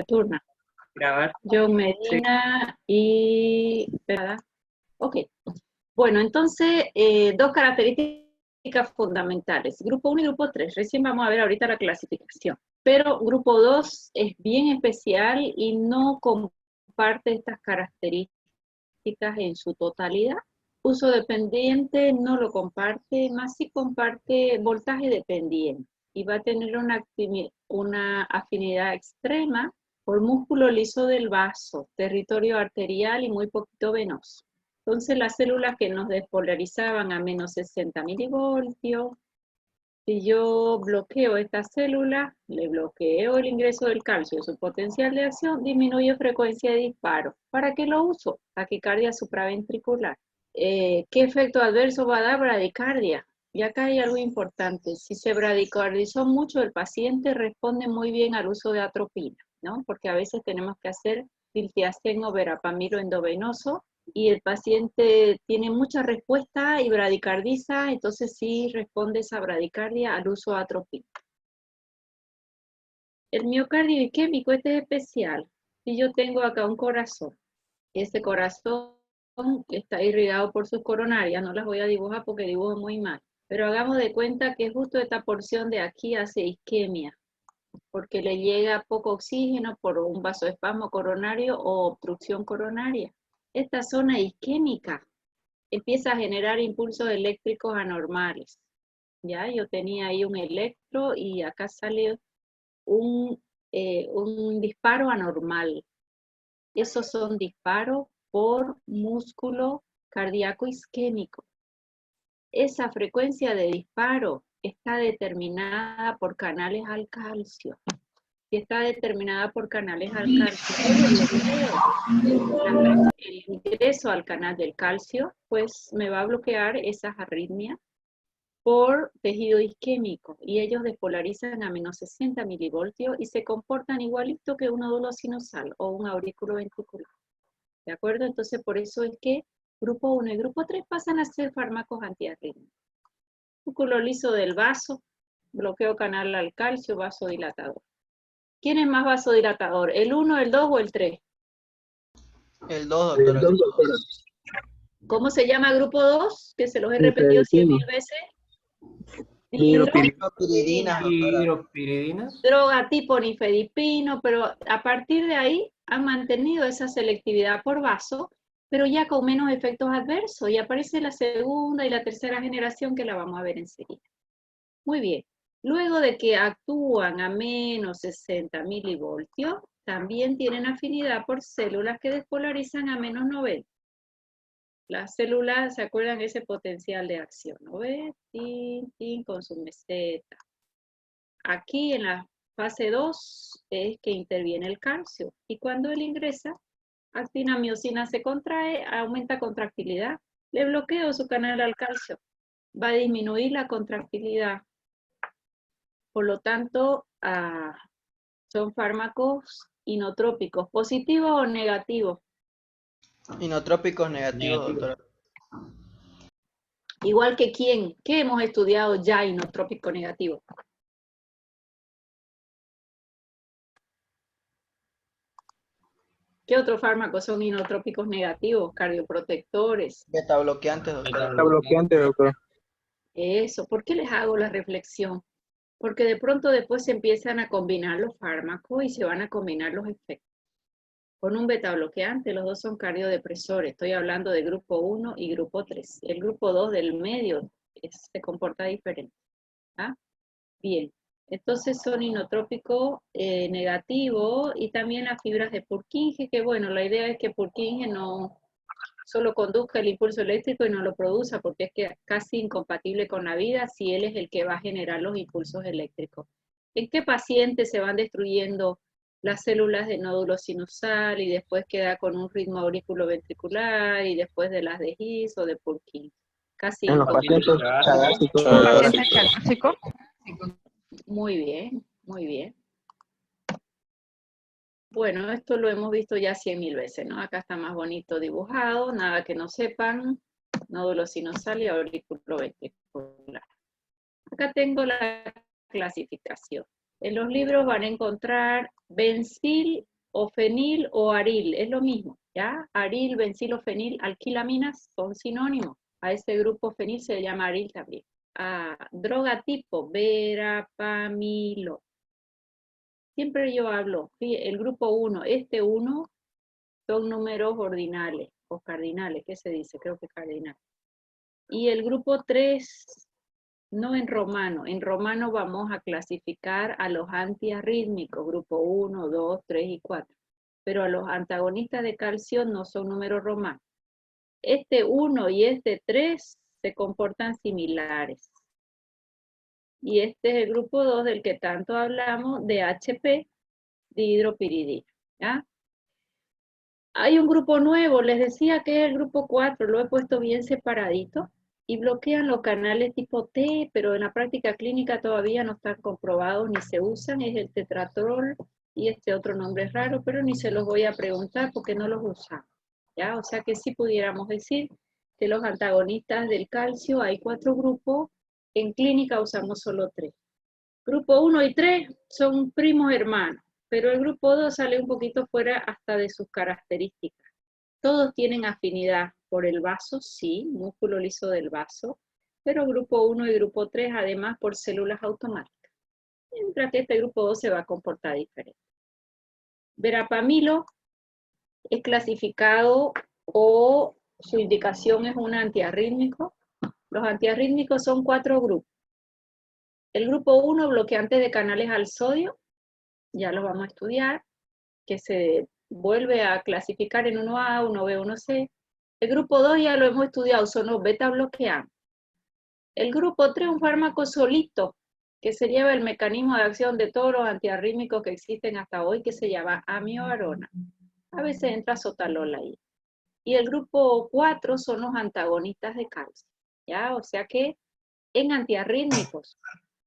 turno. Grabar. John Medina y... ¿verdad? Ok. Bueno, entonces, dos características fundamentales. Grupo 1 y grupo 3. Recién vamos a ver ahorita la clasificación. Pero grupo 2 es bien especial y no comparte estas características en su totalidad. Uso dependiente no lo comparte, más si comparte voltaje dependiente. Y va a tener una afinidad extrema por músculo liso del vaso, territorio arterial y muy poquito venoso. Entonces las células que nos despolarizaban a menos 60 milivoltios, si yo bloqueo esta célula, le bloqueo el ingreso del calcio, su potencial de acción, disminuye frecuencia de disparo. ¿Para qué lo uso? Taquicardia supraventricular. ¿Qué efecto adverso va a dar bradicardia? Y acá hay algo importante. Si se bradicardizó mucho, el paciente responde muy bien al uso de atropina, ¿no? Porque a veces tenemos que hacer diltiazem o verapamilo endovenoso y el paciente tiene mucha respuesta y bradicardiza, entonces sí responde esa bradicardia al uso de atropina. El miocardio isquémico, este es especial. Si yo tengo acá un corazón, ese corazón está irrigado por sus coronarias, no las voy a dibujar porque dibujo muy mal, pero hagamos de cuenta que justo esta porción de aquí hace isquemia, porque le llega poco oxígeno por un vasoespasmo coronario o obstrucción coronaria. Esta zona isquémica empieza a generar impulsos eléctricos anormales. Ya, yo tenía ahí un electro y acá sale un disparo anormal. Esos son disparos por músculo cardíaco isquémico. Esa frecuencia de disparo está determinada por canales al calcio. Si está determinada por canales al calcio, el ingreso al canal del calcio, pues me va a bloquear esas arritmias por tejido isquémico y ellos despolarizan a menos 60 milivoltios y se comportan igualito que un nódulo sinusal o un aurículo ventricular. ¿De acuerdo? Entonces, por eso es que grupo 1 y grupo 3 pasan a ser fármacos antiarrítmicos. Músculo liso del vaso, bloqueo canal al calcio, vasodilatador. ¿Quién es más vasodilatador? ¿El 1, el 2 o el 3? El 2, doctora. ¿Cómo se llama grupo 2? Que se los he repetido 100.000 veces. Hidropiridinas. Droga tipo nifedipino, pero a partir de ahí han mantenido esa selectividad por vaso, pero ya con menos efectos adversos, y aparece la segunda y la tercera generación que la vamos a ver enseguida. Muy bien. Luego de que actúan a menos 60 milivoltios, también tienen afinidad por células que despolarizan a menos 90. Las células, ¿se acuerdan ese potencial de acción? ¿No ves? Tin, tin, con su meseta. Aquí en la fase 2 es que interviene el calcio. Y cuando él ingresa, actina miosina se contrae, aumenta contractilidad. Le bloqueo su canal al calcio. Va a disminuir la contractilidad. Por lo tanto, son fármacos inotrópicos, positivos o negativos. Inotrópicos negativos, doctora. Igual que quién, ¿qué hemos estudiado ya inotrópico negativo? ¿Qué otros fármacos son inotrópicos negativos? Cardioprotectores. Betabloqueantes, doctora. Betabloqueante, doctor. Eso, ¿por qué les hago la reflexión? Porque de pronto después se empiezan a combinar los fármacos y se van a combinar los efectos. Con un betabloqueante, los dos son cardiodepresores. Estoy hablando de grupo 1 y grupo 3. El grupo 2 del medio se comporta diferente. ¿Ah? Bien, entonces son inotrópicos negativos y también las fibras de Purkinje, que bueno, la idea es que Purkinje no solo conduzca el impulso eléctrico y no lo produzca, porque es que casi incompatible con la vida si él es el que va a generar los impulsos eléctricos. ¿En qué pacientes se van destruyendo las células de nódulo sinusal y después queda con un ritmo aurículo-ventricular y después de las de His o de Purkinje? Casi En los pacientes chagásicos. Paciente chagásico. Muy bien, muy bien. Bueno, esto lo hemos visto ya 100.000 veces, ¿no? Acá está más bonito dibujado, nada que no sepan, nódulo sinusal y aurículo ventricular. Acá tengo la clasificación. En los libros van a encontrar bencil o fenil o aril, es lo mismo, ¿ya? Aril, bencil o fenil, alquilaminas son sinónimos. A ese grupo fenil se le llama aril también. Droga tipo verapamilo. Siempre yo hablo, el grupo 1, este 1 son números ordinales o cardinales, ¿qué se dice? Creo que cardinal. Y el grupo 3, no en romano vamos a clasificar a los antiarrítmicos, grupo 1, 2, 3 y 4. Pero a los antagonistas de calcio no son números romanos. Este 1 y este 3 se comportan similares. Y este es el grupo 2 del que tanto hablamos, de HP, dihidropiridina. ¿Ya? Hay un grupo nuevo, les decía que es el grupo 4, lo he puesto bien separadito, y bloquean los canales tipo T, pero en la práctica clínica todavía no están comprobados ni se usan, es el tetratrol y este otro nombre es raro, pero ni se los voy a preguntar porque no los usamos, ¿ya? O sea que sí pudiéramos decir que los antagonistas del calcio hay 4 grupos, en clínica usamos solo 3. Grupo 1 y 3 son primos hermanos, pero el grupo 2 sale un poquito fuera hasta de sus características. Todos tienen afinidad por el vaso, sí, músculo liso del vaso, pero grupo 1 y grupo 3 además por células automáticas, mientras que este grupo 2 se va a comportar diferente. Verapamilo es clasificado o su indicación es un antiarrítmico. Los antiarrítmicos son 4 grupos. El grupo 1, bloqueante de canales al sodio, ya lo vamos a estudiar, que se vuelve a clasificar en 1A, 1B, 1C. El grupo 2 ya lo hemos estudiado, son los beta bloqueantes. El grupo 3, un fármaco solito, que se lleva el mecanismo de acción de todos los antiarrítmicos que existen hasta hoy, que se llama amiodarona. A veces entra sotalol ahí. Y el grupo 4 son los antagonistas de calcio, ¿ya? O sea que en antiarrítmicos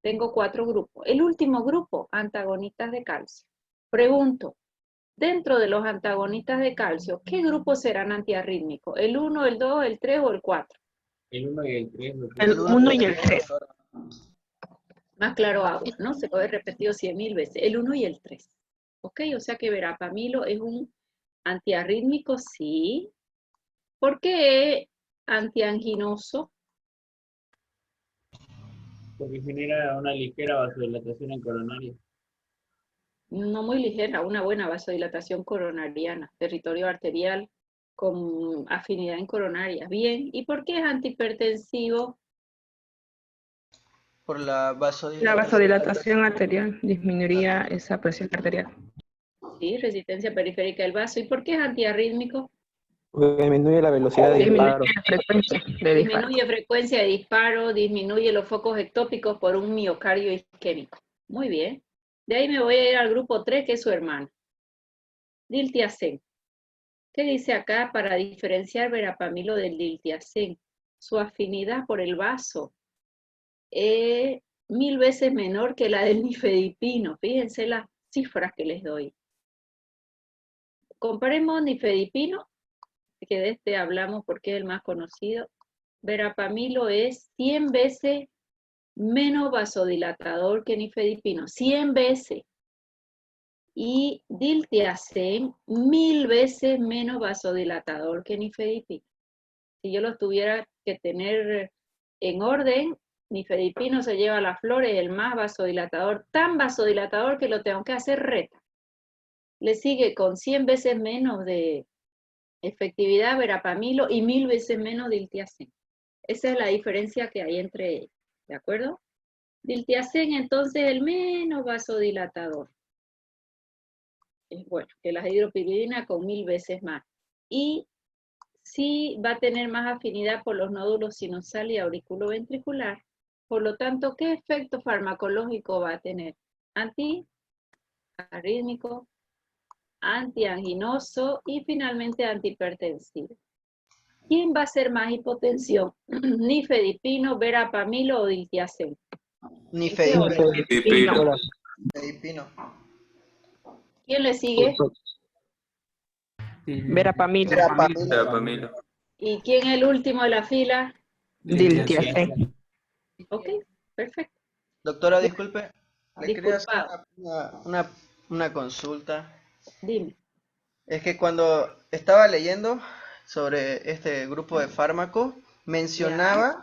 tengo 4 grupos. El último grupo, antagonistas de calcio. Pregunto, dentro de los antagonistas de calcio, ¿qué grupos serán antiarrítmicos? ¿El 1, el 2, el 3 o el 4? El 1 y el 3. El 1 y el 3. Más claro agua, ¿no? Se puede repetir 100.000 veces. El 1 y el 3. ¿Ok? O sea que verapamilo es un antiarrítmico, sí. ¿Por qué es antianginoso? Porque genera una ligera vasodilatación en coronaria. No muy ligera, una buena vasodilatación coronariana, territorio arterial con afinidad en coronarias. Bien, ¿y por qué es antihipertensivo? Por la La vasodilatación. vasodilatación arterial disminuiría esa presión arterial. Sí, resistencia periférica del vaso. ¿Y por qué es antiarrítmico? Disminuye la velocidad de disparo. Disminuye la frecuencia de disparo. Disminuye frecuencia de disparo, disminuye los focos ectópicos por un miocardio isquémico. Muy bien. De ahí me voy a ir al grupo 3, que es su hermano. Diltiazem. ¿Qué dice acá para diferenciar verapamilo del diltiazem? Su afinidad por el vaso es 1000 veces menor que la del nifedipino. Fíjense las cifras que les doy. Comparemos nifedipino, que de este hablamos porque es el más conocido. Verapamilo es 100 veces menos vasodilatador que nifedipino, 100 veces. Y diltiazem, 1000 veces menos vasodilatador que nifedipino. Si yo los tuviera que tener en orden, nifedipino se lleva las flores, el más vasodilatador, tan vasodilatador que lo tengo que hacer reta. Le sigue con 100 veces menos de efectividad verapamilo y 1000 veces menos diltiazem. Esa es la diferencia que hay entre ellos, ¿de acuerdo? Diltiazem entonces el menos vasodilatador. Es bueno, que la hidropiridina con 1000 veces más. Y sí va a tener más afinidad por los nódulos sinusal y auriculoventricular. Por lo tanto, ¿qué efecto farmacológico va a tener? Antiarrítmico, antianginoso y finalmente antihipertensivo. ¿Quién va a hacer más hipotensión? ¿Nifedipino, verapamilo o diltiazem? Nifedipino. ¿Quién le sigue? Verapamilo. Verapamilo. ¿Y quién es el último de la fila? Diltiazem. Ok, perfecto. Doctora, disculpe. Le quería hacer Disculpado, una consulta. dime. Es que cuando estaba leyendo sobre este grupo de fármacos, Ya, mencionaba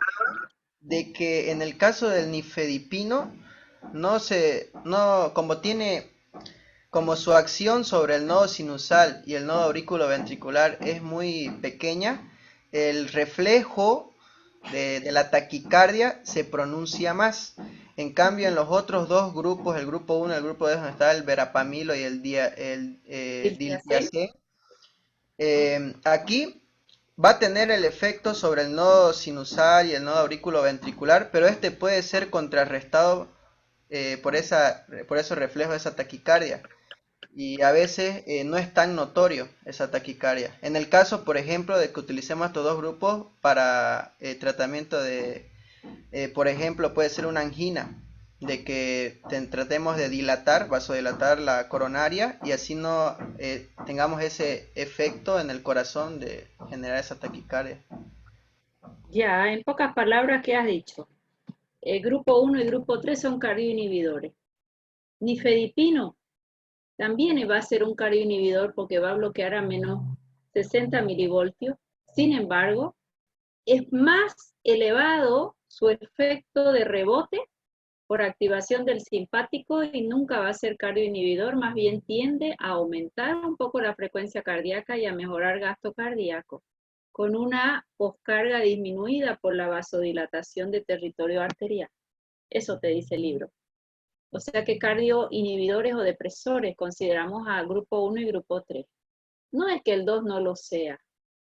de que en el caso del nifedipino, como su acción sobre el nodo sinusal y el nodo auriculoventricular es muy pequeña, el reflejo de la taquicardia se pronuncia más. En cambio, en los otros dos grupos, el grupo 1 y el grupo 2, donde está el verapamilo y el Diltiazem. diltiazem, aquí va a tener el efecto sobre el nodo sinusal y el nodo auriculoventricular, pero este puede ser contrarrestado por esos reflejos de esa taquicardia. Y a veces no es tan notorio esa taquicardia. En el caso, por ejemplo, de que utilicemos estos dos grupos para tratamiento de, por ejemplo, puede ser una angina, de que tratemos de vasodilatar la coronaria y así no tengamos ese efecto en el corazón de generar esa taquicardia. Ya, en pocas palabras, ¿qué has dicho? El grupo 1 y grupo 3 son cardioinhibidores. Nifedipino también va a ser un cardioinhibidor porque va a bloquear a menos 60 milivoltios. Sin embargo, es más elevado su efecto de rebote por activación del simpático y nunca va a ser cardioinhibidor, más bien tiende a aumentar un poco la frecuencia cardíaca y a mejorar gasto cardíaco, con una poscarga disminuida por la vasodilatación de territorio arterial. Eso te dice el libro. O sea que cardioinhibidores o depresores consideramos a grupo 1 y grupo 3. No es que el 2 no lo sea,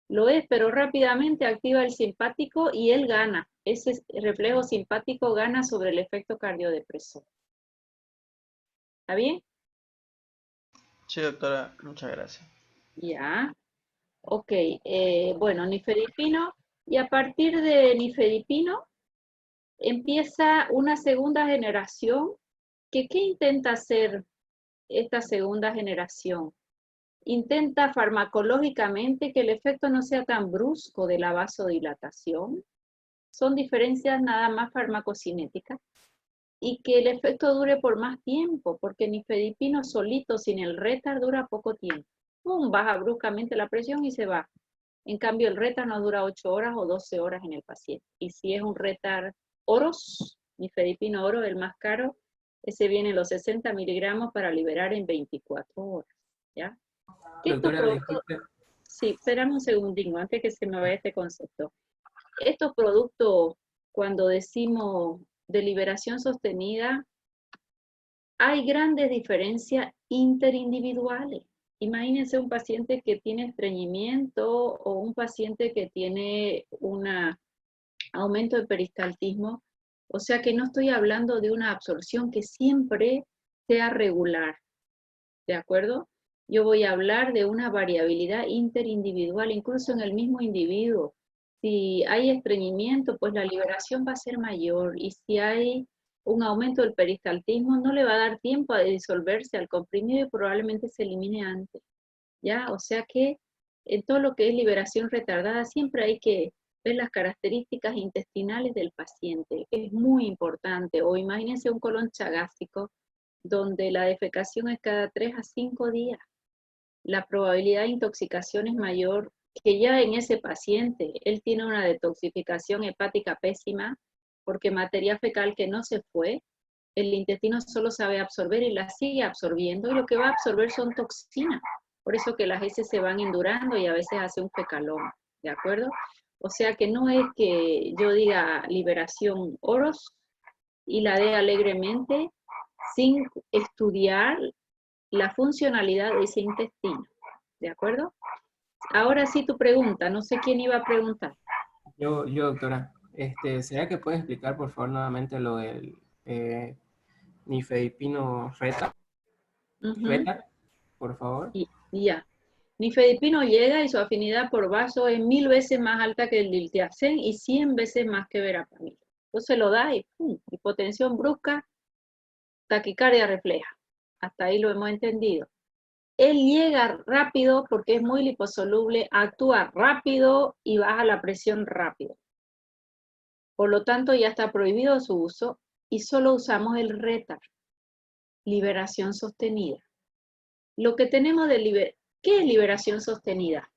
lo es, pero rápidamente activa el simpático y él gana. Ese reflejo simpático gana sobre el efecto cardiodepresor. ¿Está bien? Sí, doctora, muchas gracias. Ya. Ok. Bueno, nifedipino. Y a partir de nifedipino empieza una segunda generación. ¿Qué intenta hacer esta segunda generación? Intenta farmacológicamente que el efecto no sea tan brusco de la vasodilatación. Son diferencias nada más farmacocinéticas. Y que el efecto dure por más tiempo, porque nifedipino solito sin el retar dura poco tiempo. Baja bruscamente la presión y se va. En cambio, el retar no dura 8 horas o 12 horas en el paciente. Y si es un retar oros, nifedipino oro, el más caro, ese viene los 60 miligramos para liberar en 24 horas. ¿Ya? Estos Doctora, productos, disculpe. sí, espérame un segundín antes que se me vaya este concepto. Estos productos, cuando decimos de liberación sostenida, hay grandes diferencias interindividuales. Imagínense un paciente que tiene estreñimiento o un paciente que tiene un aumento de peristaltismo. O sea que no estoy hablando de una absorción que siempre sea regular, ¿de acuerdo? Yo voy a hablar de una variabilidad interindividual, incluso en el mismo individuo. Si hay estreñimiento, pues la liberación va a ser mayor, y si hay un aumento del peristaltismo, no le va a dar tiempo a disolverse al comprimido y probablemente se elimine antes, ¿ya? O sea que en todo lo que es liberación retardada siempre hay que ver las características intestinales del paciente, es muy importante. O imagínense un colon chagástrico donde la defecación es cada 3 a 5 días. La probabilidad de intoxicación es mayor, que ya en ese paciente él tiene una detoxificación hepática pésima, porque materia fecal que no se fue, el intestino solo sabe absorber y la sigue absorbiendo, y lo que va a absorber son toxinas. Por eso que las heces se van endurando y a veces hace un fecaloma, ¿de acuerdo? O sea que no es que yo diga liberación oros y la dé alegremente sin estudiar la funcionalidad de ese intestino, ¿de acuerdo? Ahora sí tu pregunta, no sé quién iba a preguntar. Doctora, ¿será que puede explicar por favor nuevamente lo del nifedipino retar, por favor? Y ya. Nifedipino llega y su afinidad por vaso es 1000 veces más alta que el diltiazem y 100 veces más que verapamil. Entonces lo da y ¡pum! Hipotensión brusca, taquicardia refleja. Hasta ahí lo hemos entendido. Él llega rápido porque es muy liposoluble, actúa rápido y baja la presión rápido. Por lo tanto, ya está prohibido su uso y solo usamos el retar. liberación sostenida. Lo que tenemos de ¿qué es liberación sostenida?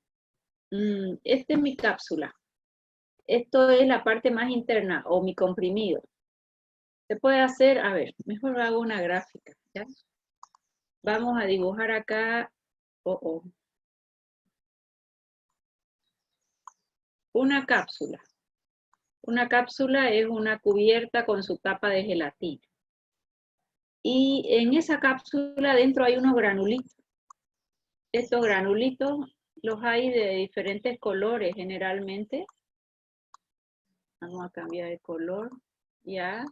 Esta es mi cápsula. Esto es la parte más interna, o mi comprimido. Se puede hacer, a ver, mejor hago una gráfica, ¿ya? Vamos a dibujar acá, una cápsula. Una cápsula es una cubierta con su tapa de gelatina. Y en esa cápsula dentro hay unos granulitos. Estos granulitos los hay de diferentes colores generalmente. Vamos a cambiar de color, ya.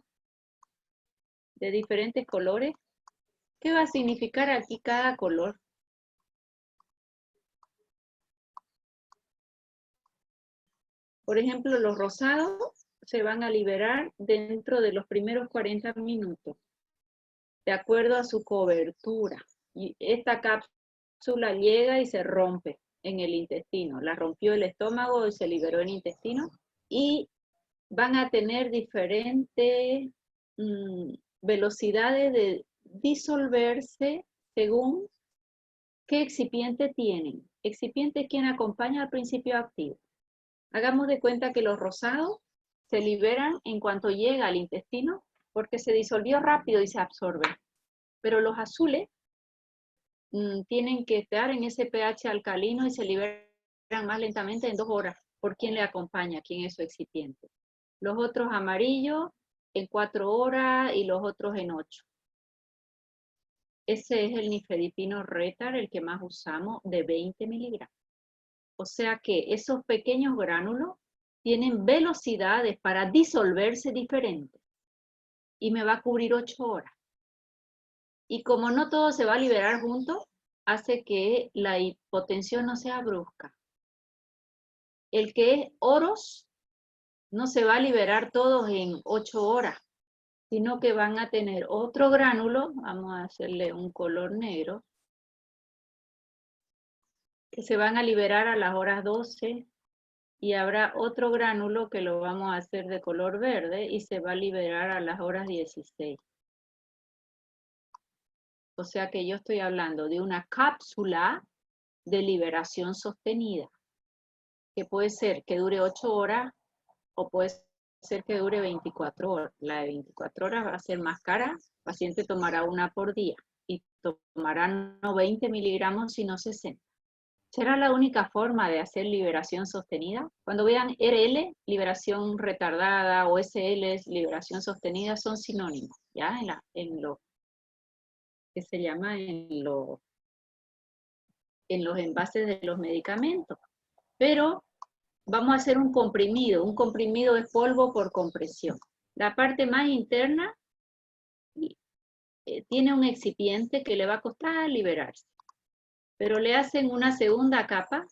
De diferentes colores. ¿Qué va a significar aquí cada color? Por ejemplo, los rosados se van a liberar dentro de los primeros 40 minutos, de acuerdo a su cobertura. Y esta cápsula llega y se rompe en el intestino. La rompió el estómago y se liberó el intestino. Y van a tener diferentes velocidades de disolverse según qué excipiente tienen. Excipiente es quien acompaña al principio activo. Hagamos de cuenta que los rosados se liberan en cuanto llega al intestino porque se disolvió rápido y se absorbe. Pero los azules tienen que estar en ese pH alcalino y se liberan más lentamente en 2 horas por quien le acompaña, quien es su excipiente. Los otros amarillos en 4 horas y los otros en 8. Ese es el nifedipino Retar, el que más usamos, de 20 miligramos. O sea que esos pequeños gránulos tienen velocidades para disolverse diferentes. Y me va a cubrir 8 horas. Y como no todo se va a liberar junto, hace que la hipotensión no sea brusca. El que es oros no se va a liberar todos en 8 horas, sino que van a tener otro gránulo, vamos a hacerle un color negro, que se van a liberar a las horas 12, y habrá otro gránulo que lo vamos a hacer de color verde y se va a liberar a las horas 16. O sea que yo estoy hablando de una cápsula de liberación sostenida, que puede ser que dure 8 horas o puede ser que dure 24 horas. La de 24 horas va a ser más cara, el paciente tomará una por día y tomará no 20 miligramos sino 60. ¿Será la única forma de hacer liberación sostenida? Cuando vean RL, liberación retardada, o SL, liberación sostenida, son sinónimos, ¿ya? En lo que se llama en los envases de los medicamentos. Pero vamos a hacer un comprimido. Un comprimido es polvo por compresión. La parte más interna tiene un excipiente que le va a costar liberarse. Pero le hacen una segunda capa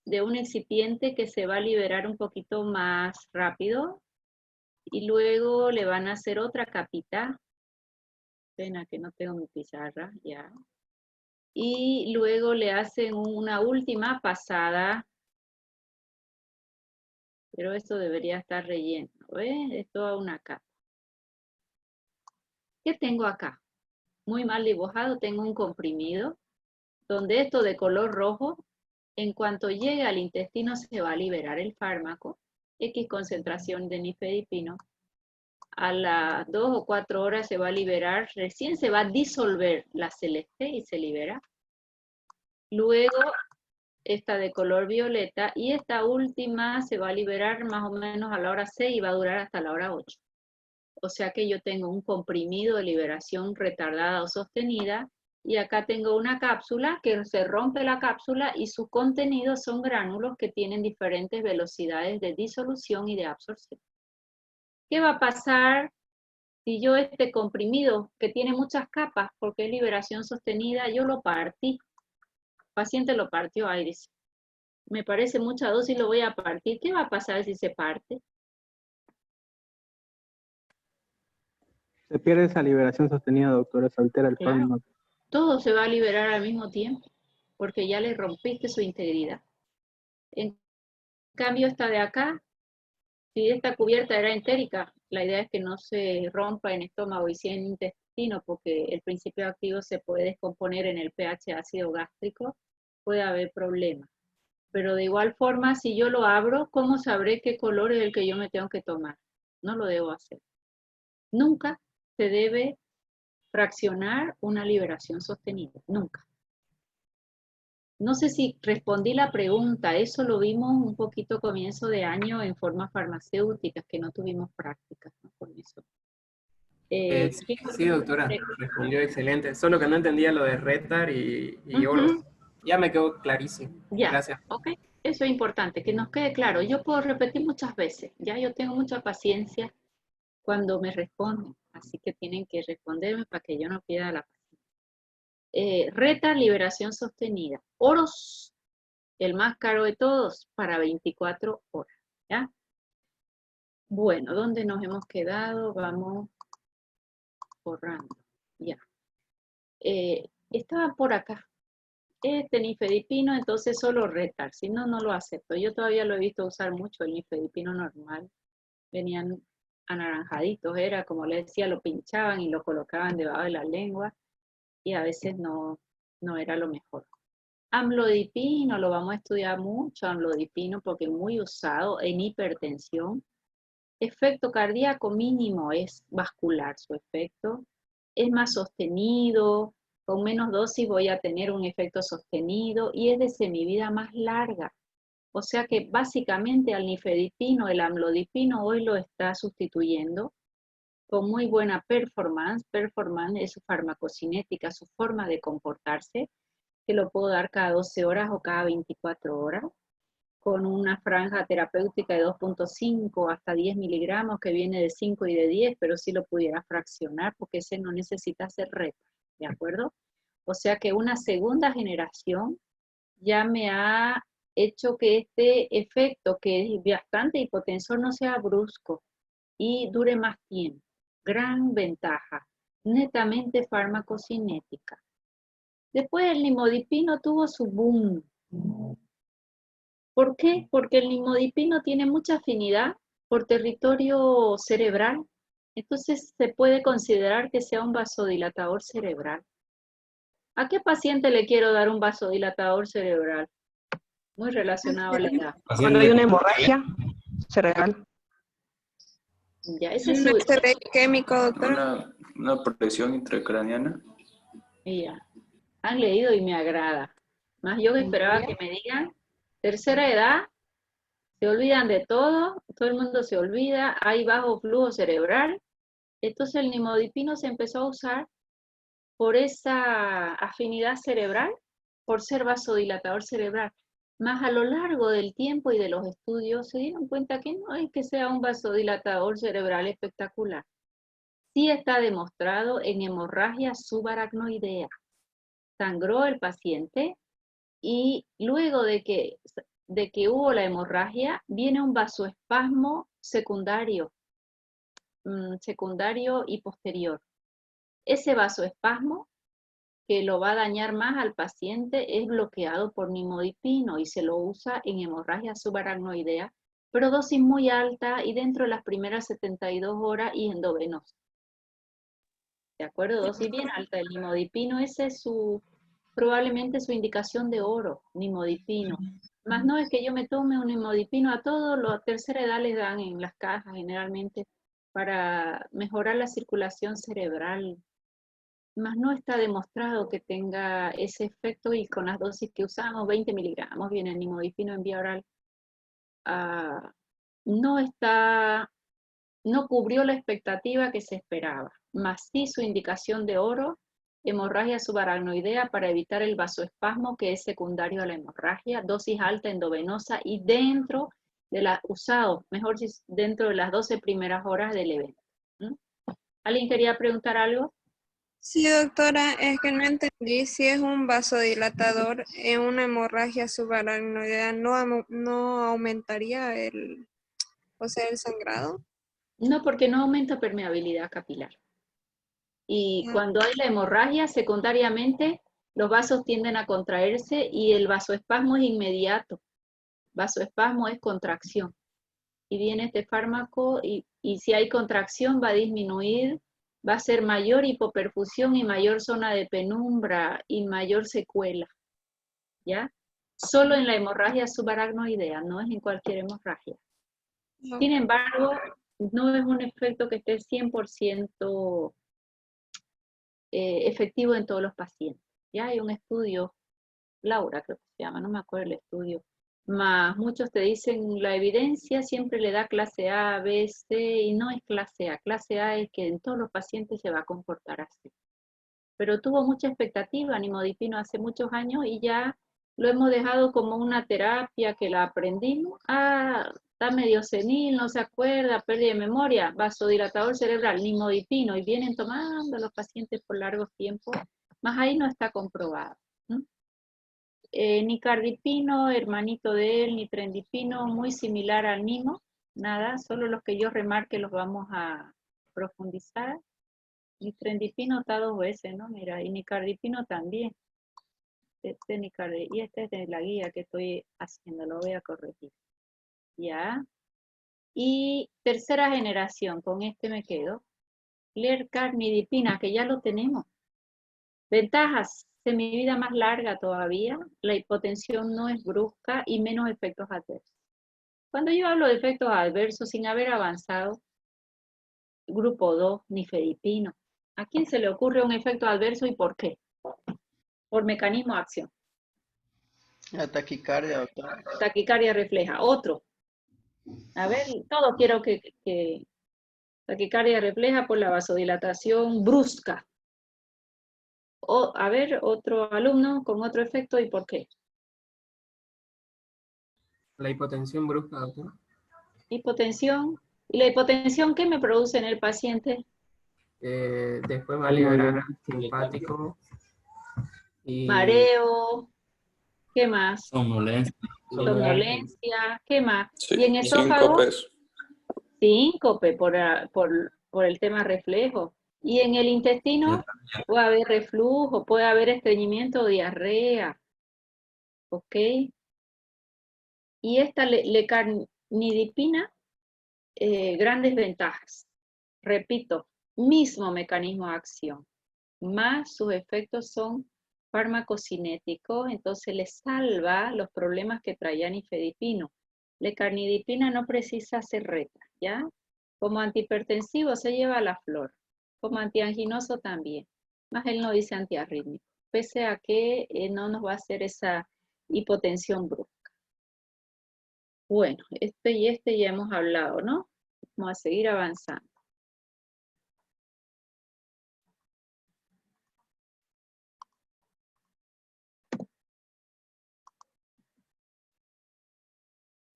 de un excipiente que se va a liberar un poquito más rápido. Y luego le van a hacer otra capita. Pena que no tengo mi pizarra, ya. Y luego le hacen una última pasada. Pero esto debería estar relleno, ¿ves? Es toda una capa. ¿Qué tengo acá? Muy mal dibujado, tengo un comprimido, donde esto de color rojo, en cuanto llegue al intestino se va a liberar el fármaco, X concentración de nifedipino. A las 2 o 4 horas se va a liberar, recién se va a disolver la celeste y se libera. Luego esta de color violeta, y esta última se va a liberar más o menos a la hora 6 y va a durar hasta la hora 8. O sea que yo tengo un comprimido de liberación retardada o sostenida, y acá tengo una cápsula que se rompe la cápsula y su contenido son gránulos que tienen diferentes velocidades de disolución y de absorción. ¿Qué va a pasar si yo este comprimido, que tiene muchas capas porque es liberación sostenida, yo lo partí? El paciente lo partió, ay, dice, me parece mucha dosis, lo voy a partir. ¿Qué va a pasar si se parte? Se pierde esa liberación sostenida, doctora, se altera el Claro. fármaco. Todo se va a liberar al mismo tiempo, porque ya le rompiste su integridad. En cambio, esta de acá, si esta cubierta era entérica, la idea es que no se rompa en estómago y sí en intestino, intestino, porque el principio activo se puede descomponer en el pH ácido gástrico, puede haber problemas. Pero de igual forma, si yo lo abro, ¿cómo sabré qué color es el que yo me tengo que tomar? No lo debo hacer. Nunca se debe fraccionar una liberación sostenida, nunca. No sé si respondí la pregunta, eso lo vimos un poquito comienzo de año en formas farmacéuticas, que no tuvimos prácticas, ¿no? Con eso. Sí, doctora, respondió excelente. Solo que no entendía lo de retar y oro. Ujú. Ya me quedó clarísimo. Ya, Gracias. ok. Eso es importante, que nos quede claro. Yo puedo repetir muchas veces, ya yo tengo mucha paciencia cuando me responden, así que tienen que responderme para que yo no pierda la paciencia. Reta, liberación sostenida. Oros, el más caro de todos, para 24 horas, ¿ya? Bueno, ¿dónde nos hemos quedado? Vamos borrando, ya. Estaba por acá. Nifedipino, entonces solo retar, si no, no lo acepto. Yo todavía lo he visto usar mucho, el nifedipino normal. Venían anaranjaditos, era como les decía, lo pinchaban y lo colocaban debajo de la lengua y a veces no era lo mejor. Amlodipino, lo vamos a estudiar mucho, amlodipino, porque es muy usado en hipertensión. Efecto cardíaco mínimo, es vascular su efecto, es más sostenido, con menos dosis voy a tener un efecto sostenido y es de semivida más larga. O sea que básicamente al nifedipino, el amlodipino hoy lo está sustituyendo con muy buena performance. Performance es su farmacocinética, su forma de comportarse, que lo puedo dar cada 12 horas o cada 24 horas, con una franja terapéutica de 2.5 hasta 10 miligramos, que viene de 5 y de 10, pero sí lo pudiera fraccionar, porque ese no necesita hacer reta, ¿de acuerdo? O sea que una segunda generación ya me ha hecho que este efecto, que es bastante hipotensor, no sea brusco y dure más tiempo. Gran ventaja, netamente farmacocinética. Después el nimodipino tuvo su boom. ¿Por qué? Porque el nimodipino tiene mucha afinidad por territorio cerebral, entonces se puede considerar que sea un vasodilatador cerebral. ¿A qué paciente le quiero dar un vasodilatador cerebral? Muy relacionado a la edad. Cuando hay una hemorragia cerebral. Ya, ese es ¿Un su... X-ray químico, doctora? Una protección intracraniana. Ya, han leído y me agrada. Más yo que esperaba que me digan, tercera edad, se olvidan de todo el mundo se olvida, hay bajo flujo cerebral. Entonces el nimodipino se empezó a usar por esa afinidad cerebral, por ser vasodilatador cerebral. Más a lo largo del tiempo y de los estudios se dieron cuenta que no es que sea un vasodilatador cerebral espectacular. Sí está demostrado en hemorragia subaracnoidea. Sangró el paciente y luego de que hubo la hemorragia, viene un vasoespasmo secundario y posterior. Ese vasoespasmo que lo va a dañar más al paciente es bloqueado por nimodipino y se lo usa en hemorragia subaracnoidea, pero dosis muy alta y dentro de las primeras 72 horas y endovenosa. ¿De acuerdo? Dosis bien alta del nimodipino, esa es probablemente su indicación de oro, nimodipino. Más no es que yo me tome un nimodipino a todos, a tercera edad les dan en las cajas generalmente para mejorar la circulación cerebral. Más no está demostrado que tenga ese efecto y con las dosis que usamos, 20 miligramos, viene el nimodipino en vía oral, no cubrió la expectativa que se esperaba, más sí su indicación de oro, hemorragia subaracnoidea para evitar el vasoespasmo que es secundario a la hemorragia, dosis alta endovenosa y dentro de dentro de las 12 primeras horas del evento. ¿Alguien quería preguntar algo? Sí, doctora, es que no entendí si es un vasodilatador en una hemorragia subaracnoidea, ¿no aumentaría el sangrado? No, porque no aumenta permeabilidad capilar. Y cuando hay la hemorragia, secundariamente, los vasos tienden a contraerse y el vasoespasmo es inmediato. Vasoespasmo es contracción. Y viene este fármaco y si hay contracción va a disminuir va a ser mayor hipoperfusión y mayor zona de penumbra y mayor secuela, ¿ya? Solo en la hemorragia subaracnoidea, no es en cualquier hemorragia. Sin embargo, no es un efecto que esté 100% efectivo en todos los pacientes. Ya hay un estudio, Laura creo que se llama, no me acuerdo el estudio, más muchos te dicen la evidencia siempre le da clase A, B, C, y no es clase A. Clase A es que en todos los pacientes se va a comportar así. Pero tuvo mucha expectativa nimodipino hace muchos años y ya lo hemos dejado como una terapia que la aprendimos. Ah, está medio senil, no se acuerda, pérdida de memoria, vasodilatador cerebral, nimodipino, y vienen tomando los pacientes por largos tiempos, más ahí no está comprobado. Nicardipino, hermanito de él, nitrendipino, muy similar al nimo, nada, solo los que yo remarque los vamos a profundizar. Nitrendipino está 2 veces, ¿no? Mira, y nicardipino también. Y este es de la guía que estoy haciendo, lo voy a corregir. Ya. Y tercera generación, con este me quedo. Lercanidipina, que ya lo tenemos. Ventajas, semivida más larga todavía, la hipotensión no es brusca y menos efectos adversos. Cuando yo hablo de efectos adversos sin haber avanzado, grupo 2, nifedipino. ¿A quién se le ocurre un efecto adverso y por qué? Por mecanismo de acción. La taquicardia, doctor. Taquicardia refleja. Otro. A ver, todo quiero que taquicardia refleja por la vasodilatación brusca. O, a ver, otro alumno con otro efecto y por qué. La hipotensión brusca, doctor. Hipotensión. ¿Y la hipotensión qué me produce en el paciente? Después va a liberar simpático. Y Mareo. ¿Qué más? Somnolencia. Somnolencia. ¿Qué más? Sí, ¿Y en esófago? síncopes. Síncope por el tema reflejo. Y en el intestino puede haber reflujo, puede haber estreñimiento o diarrea. ¿Ok? Y esta lecanidipina, grandes ventajas. Repito, mismo mecanismo de acción, más sus efectos son farmacocinéticos, entonces le salva los problemas que traía nifedipino. Lecanidipina no precisa hacer reta, ¿ya? Como antihipertensivo se lleva la flor, como antianginoso también, más él no dice antiarrítmico, pese a que no nos va a hacer esa hipotensión brusca. Bueno, este y este ya hemos hablado, ¿no? Vamos a seguir avanzando.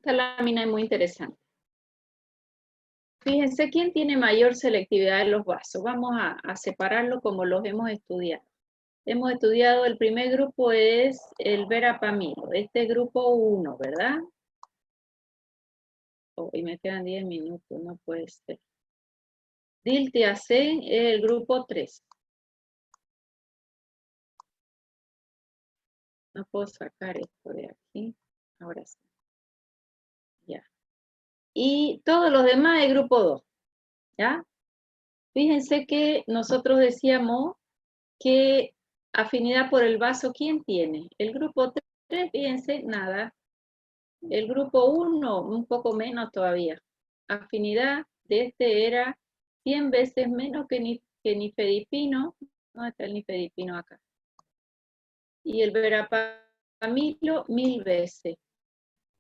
Esta lámina es muy interesante. Fíjense quién tiene mayor selectividad de los vasos. Vamos a separarlo como los hemos estudiado. Hemos estudiado, el primer grupo es el verapamilo. Este grupo 1, ¿verdad? Oh, y me quedan 10 minutos, no puede ser. Diltiazem es el grupo 3. No puedo sacar esto de aquí. Ahora sí. Ya. Y todos los demás es grupo 2. ¿Ya? Fíjense que nosotros decíamos que afinidad por el vaso, ¿quién tiene? El grupo 3, fíjense, nada. El grupo 1, un poco menos todavía. Afinidad de este era 100 veces menos que nifedipino. ¿Dónde está el nifedipino acá? Y el verapamilo 1000 veces.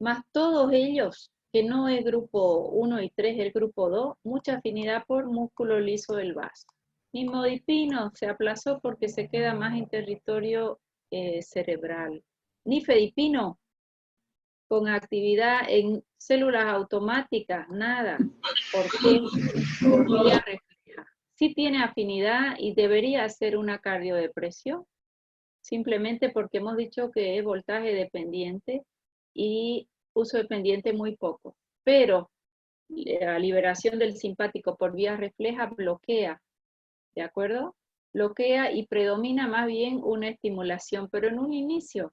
Más todos ellos, que no es grupo 1 y 3, el grupo 2, mucha afinidad por músculo liso del vaso. Nimodipino se aplazó porque se queda más en territorio cerebral. Nifedipino, con actividad en células automáticas, nada. ¿Por qué? Por vía refleja. Sí tiene afinidad y debería ser una cardiodepresión, simplemente porque hemos dicho que es voltaje dependiente y uso dependiente muy poco. Pero la liberación del simpático por vía refleja bloquea, ¿de acuerdo? Bloquea y predomina más bien una estimulación, pero en un inicio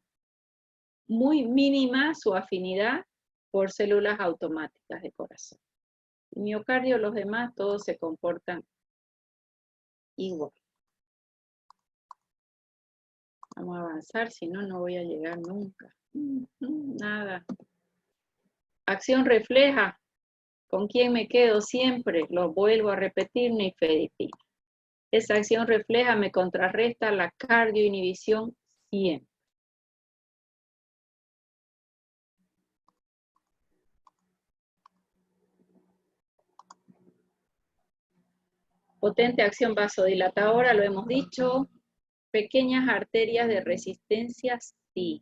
muy mínima su afinidad por células automáticas de corazón. El miocardio, los demás, todos se comportan igual. Vamos a avanzar, si no, no voy a llegar nunca. Nada. Acción refleja. ¿Con quién me quedo siempre? Lo vuelvo a repetir, nifedipina. Esa acción refleja me contrarresta la cardioinhibición siempre. Potente acción vasodilatadora, lo hemos dicho. Pequeñas arterias de resistencia, sí.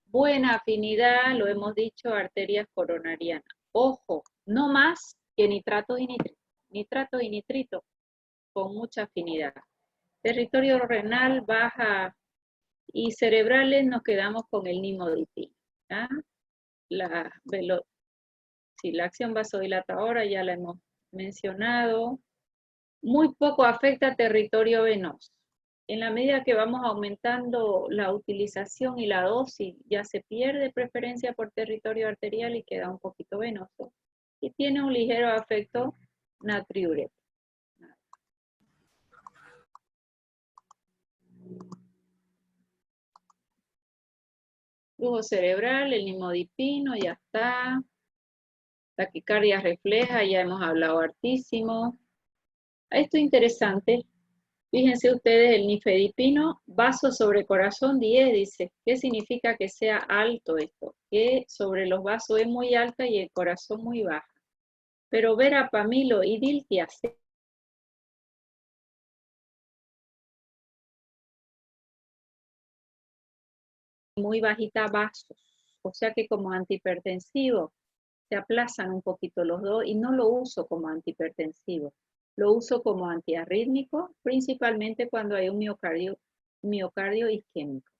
Buena afinidad, lo hemos dicho, arterias coronarianas. Ojo, no más que nitratos y nitritos. Nitratos y nitritos con mucha afinidad. Territorio renal, baja y cerebrales nos quedamos con el nimodipino. ¿Ah? La acción vasodilatadora ya la hemos mencionado. Muy poco afecta territorio venoso. En la medida que vamos aumentando la utilización y la dosis, ya se pierde preferencia por territorio arterial y queda un poquito venoso. Y tiene un ligero afecto natriurético. Flujo cerebral, el nimodipino, ya está. Taquicardia refleja, ya hemos hablado hartísimo. Esto es interesante. Fíjense ustedes, el nifedipino, vaso sobre corazón 10, dice. ¿Qué significa que sea alto esto? Que sobre los vasos es muy alta y el corazón muy baja. Pero verapamilo y diltiazem muy bajita vasos. O sea que como antihipertensivo se aplazan un poquito los dos y no lo uso como antihipertensivo. Lo uso como antiarrítmico, principalmente cuando hay un miocardio isquémico.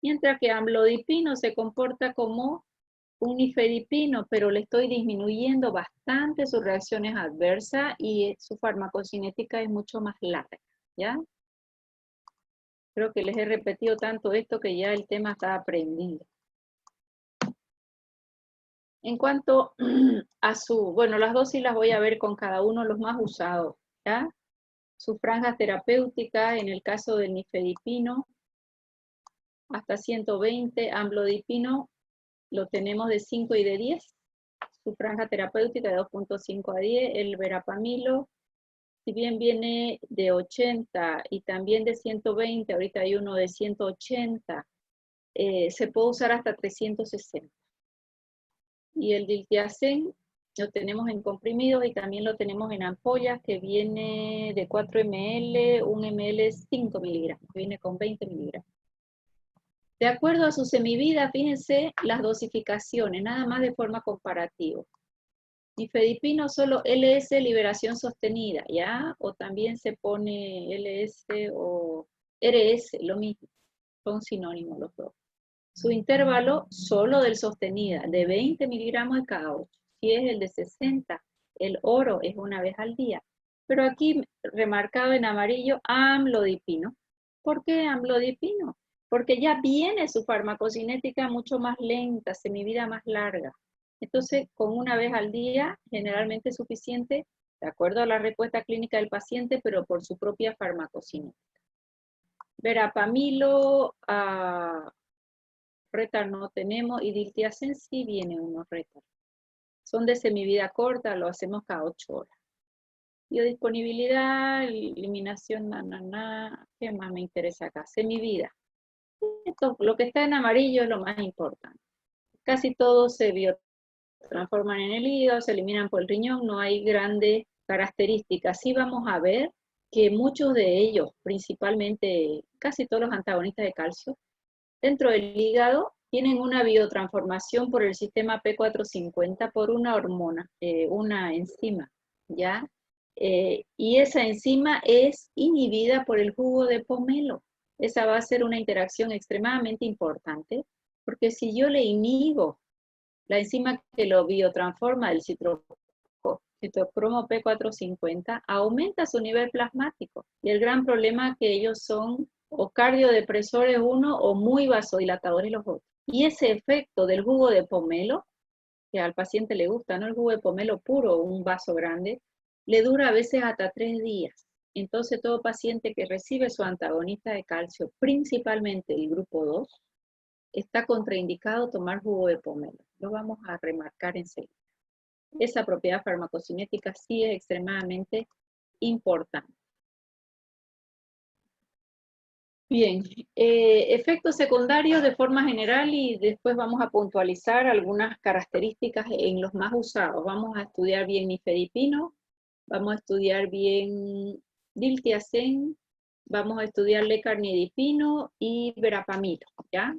Mientras que amlodipino se comporta como un nifedipino, pero le estoy disminuyendo bastante sus reacciones adversas y su farmacocinética es mucho más larga, ¿ya? Creo que les he repetido tanto esto que ya el tema está aprendido. En cuanto a las dosis las voy a ver con cada uno los más usados, ¿ya? Su franja terapéutica, en el caso del nifedipino, hasta 120, amlodipino, lo tenemos de 5 y de 10, su franja terapéutica de 2.5 a 10, el verapamilo, si bien viene de 80 y también de 120, ahorita hay uno de 180, se puede usar hasta 360. Y el diltiazem lo tenemos en comprimidos y también lo tenemos en ampollas, que viene de 4 ml, 1 ml 5 miligramos, viene con 20 miligramos. De acuerdo a su semivida, fíjense las dosificaciones, nada más de forma comparativa. Nifedipino solo LS, liberación sostenida, ¿ya? O también se pone LS o RS, lo mismo, son sinónimos los dos. Su intervalo solo del sostenida, de 20 miligramos de cada 8. Si es el de 60, el oro es una vez al día. Pero aquí, remarcado en amarillo, amlodipino. ¿Por qué amlodipino? Porque ya viene su farmacocinética mucho más lenta, semivida más larga. Entonces, con una vez al día, generalmente es suficiente, de acuerdo a la respuesta clínica del paciente, pero por su propia farmacocinética. Verapamilo, retar no tenemos, y diltiazem sí viene unos retar. Son de semivida corta, lo hacemos cada 8 horas. Biodisponibilidad, eliminación, ¿qué más me interesa acá? Semivida. Esto, lo que está en amarillo es lo más importante. Casi todos se biotransforman en el hígado, se eliminan por el riñón, no hay grandes características. Sí vamos a ver que muchos de ellos, principalmente casi todos los antagonistas de calcio, dentro del hígado tienen una biotransformación por el sistema P450 por una hormona, una enzima, ¿ya? Y esa enzima es inhibida por el jugo de pomelo. Esa va a ser una interacción extremadamente importante, porque si yo le inhibo la enzima que lo biotransforma, el citocromo P450, aumenta su nivel plasmático. Y el gran problema es que ellos son o cardiodepresores uno o muy vasodilatadores los otros. Y ese efecto del jugo de pomelo, que al paciente le gusta, ¿no? El jugo de pomelo puro, un vaso grande, le dura a veces hasta 3 días. Entonces todo paciente que recibe su antagonista de calcio, principalmente el grupo 2, está contraindicado tomar jugo de pomelo. Lo vamos a remarcar enseguida. Esa propiedad farmacocinética sí es extremadamente importante. Bien, efectos secundarios de forma general y después vamos a puntualizar algunas características en los más usados. Vamos a estudiar bien nifedipino, vamos a estudiar bien diltiazem, vamos a estudiar lecarnidipino y verapamilo, ¿ya?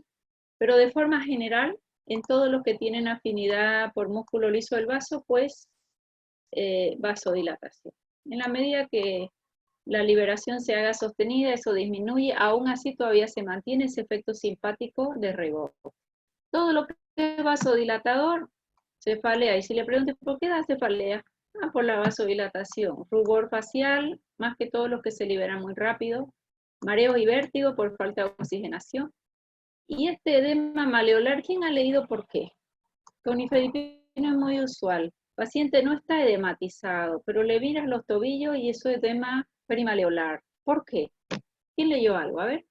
Pero de forma general, en todos los que tienen afinidad por músculo liso del vaso, pues vasodilatación. En la medida que la liberación se haga sostenida, eso disminuye, aún así todavía se mantiene ese efecto simpático de rebote. Todo lo que es vasodilatador, cefalea. Y si le preguntas, ¿por qué da cefalea? Por la vasodilatación. Rubor facial, más que todo los que se liberan muy rápido. Mareos y vértigo por falta de oxigenación. Y este edema maleolar, ¿quién ha leído por qué? Con nifedipino es muy usual. El paciente no está edematizado, pero le miras los tobillos y eso es edema perimaleolar. ¿Por qué? ¿Quién leyó algo? A ver.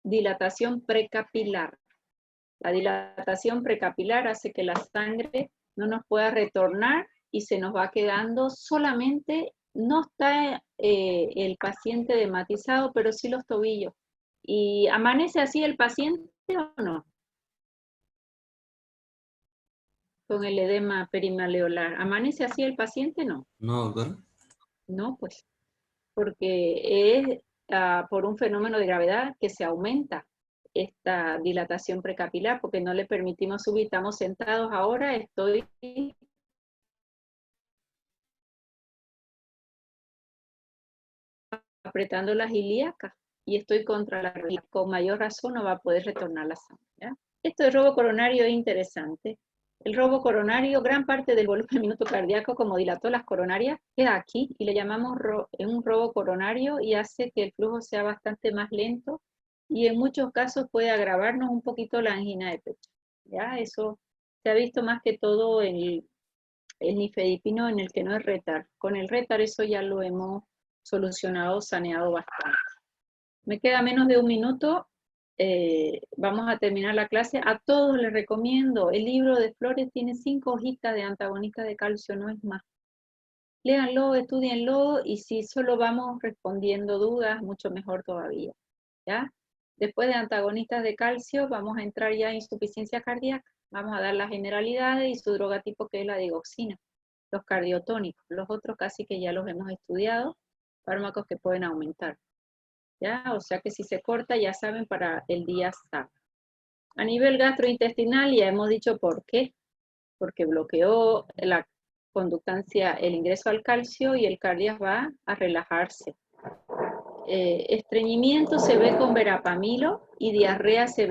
Dilatación precapilar. La dilatación precapilar hace que la sangre no nos pueda retornar y se nos va quedando solamente, no está el paciente edematizado, pero sí los tobillos. ¿Y amanece así el paciente o no? Con el edema perimaleolar. ¿Amanece así el paciente? No. No, doctora. No, pues, porque es por un fenómeno de gravedad que se aumenta esta dilatación precapilar, porque no le permitimos subir. Estamos sentados ahora, estoy apretando las ilíacas y estoy contra la rodilla. Con mayor razón no va a poder retornar la sangre, ¿ya? Esto del robo coronario es interesante. El robo coronario, gran parte del volumen minuto cardíaco, como dilató las coronarias, queda aquí y le llamamos un robo coronario y hace que el flujo sea bastante más lento y en muchos casos puede agravarnos un poquito la angina de pecho. ¿Ya? Eso se ha visto más que todo en el nifedipino en el que no es retar. Con el retar eso ya lo hemos solucionado, saneado bastante. Me queda menos de un minuto. Vamos a terminar la clase. A todos les recomiendo, el libro de Flores tiene 5 hojitas de antagonista de calcio, no es más. Léanlo, estudienlo y si solo vamos respondiendo dudas, mucho mejor todavía, ¿ya? Después de antagonistas de calcio, vamos a entrar ya en insuficiencia cardíaca. Vamos a dar las generalidades y su droga tipo que es la digoxina, los cardiotónicos. Los otros casi que ya los hemos estudiado, fármacos que pueden aumentar. ¿Ya? O sea que si se corta, ya saben, para el día sábado. A nivel gastrointestinal ya hemos dicho por qué. Porque bloqueó la conductancia, el ingreso al calcio y el cardias va a relajarse. Estreñimiento se ve con verapamilo y diarrea se ve